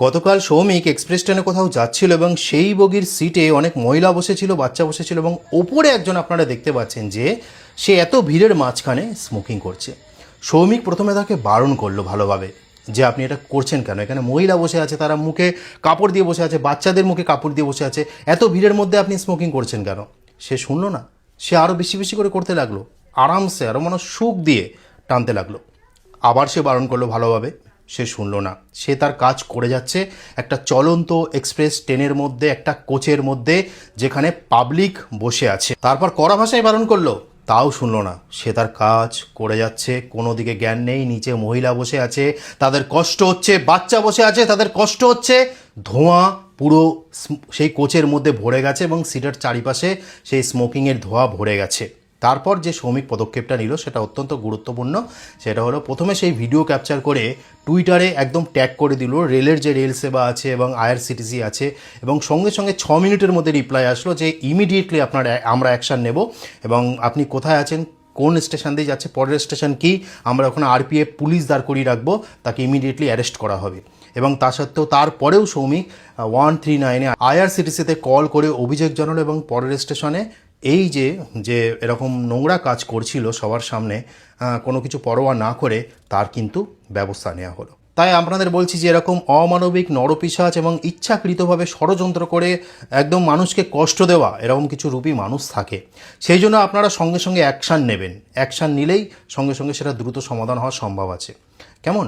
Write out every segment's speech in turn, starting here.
গতকাল সৌমিক এক্সপ্রেস ট্রেনে কোথাও যাচ্ছিল এবং সেই বগির সিটে অনেক মহিলা বসেছিল, বাচ্চা বসেছিল এবং ওপরে একজন আপনারা দেখতে পাচ্ছেন যে সে এত ভিড়ের মাঝখানে স্মোকিং করছে। সৌমিক প্রথমে তাকে বারণ করলো ভালোভাবে যে আপনি এটা করছেন কেন, এখানে মহিলা বসে আছে, তারা মুখে কাপড় দিয়ে বসে আছে, বাচ্চাদের মুখে কাপড় দিয়ে বসে আছে, এত ভিড়ের মধ্যে আপনি স্মোকিং করছেন কেন। সে শুনলো না, সে আরও বেশি বেশি করে করতে লাগলো, আরামসে আরও মানে সুখ দিয়ে টানতে লাগলো। আবার সে বারণ করলো ভালোভাবে, সে শুনলো না, সে তার কাজ করে যাচ্ছে একটা চলন্ত এক্সপ্রেস ট্রেনের মধ্যে, একটা কোচের মধ্যে যেখানে পাবলিক বসে আছে। তারপর কড়া ভাষায় বারণ করলো, তাও শুনলো না, সে তার কাজ করে যাচ্ছে, কোনো দিকে জ্ঞান নেই। নিচে মহিলা বসে আছে, তাদের কষ্ট হচ্ছে, বাচ্চা বসে আছে, তাদের কষ্ট হচ্ছে। ধোঁয়া পুরো সেই কোচের মধ্যে ভরে গেছে এবং সিটের চারিপাশে সেই স্মোকিংয়ের ধোঁয়া ভরে গেছে। তারপর যে সৌমিক পদক্ষেপটা নিল সেটা অত্যন্ত গুরুত্বপূর্ণ। সেটা হলো প্রথমে সেই ভিডিও ক্যাপচার করে টুইটারে একদম ট্যাগ করে দিল রেলের যে রেল সেবা আছে এবং আইআরসিটিসি আছে, এবং সঙ্গে সঙ্গে 6 মিনিটের মধ্যে রিপ্লাই আসলো যে ইমিডিয়েটলি আমরা অ্যাকশান নেব এবং আপনি কোথায় আছেন, কোন স্টেশন দিয়ে যাচ্ছে, পরের স্টেশন কি, আমরা ওখানে আরপিএফ পুলিশ দাঁড় করিয়ে রাখবো, তাকে ইমিডিয়েটলি অ্যারেস্ট করা হবে। এবং তা সত্ত্বেও তারপরেও সৌমিক 139-এ আইআরসিটিসিতে কল করে অভিযোগ জানালো এবং পরের স্টেশনে এই যে যে এরকম নোংরা কাজ করছিল সবার সামনে কোনো কিছু পরোয়া না করে তার কিন্তু ব্যবস্থা নেওয়া হলো। তাই আপনাদের বলছি যে এরকম অমানবিক নরপিশাচ এবং ইচ্ছাকৃতভাবে ষড়যন্ত্র করে একদম মানুষকে কষ্ট দেওয়া এরকম কিছু রূপী মানুষ থাকে। সেই জন্য আপনারা সঙ্গে সঙ্গে অ্যাকশান নেবেন, অ্যাকশান নিলেই সঙ্গে সঙ্গে সেটা দ্রুত সমাধান হওয়ার সম্ভব আছে। কেমন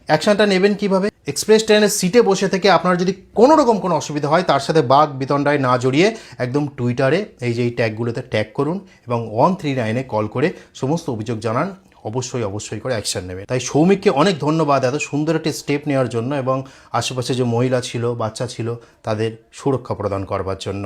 অ্যাকশানটা নেবেন কিভাবে? এক্সপ্রেস ট্রেনের সিটে বসে থেকে আপনার যদি কোনো রকম কোনো অসুবিধা হয় তার সাথে বাঘ বিতণ্ডায় না জড়িয়ে একদম টুইটারে এই ট্যাগগুলোতে ট্যাগ করুন এবং 139-এ কল করে সমস্ত অভিযোগ জানান। অবশ্যই করে অ্যাকশান নেবে। তাই সৌমিককে অনেক ধন্যবাদ এত সুন্দর একটি স্টেপ নেওয়ার জন্য এবং আশেপাশে যে মহিলা ছিল, বাচ্চা ছিল, তাদের সুরক্ষা প্রদান করবার জন্য।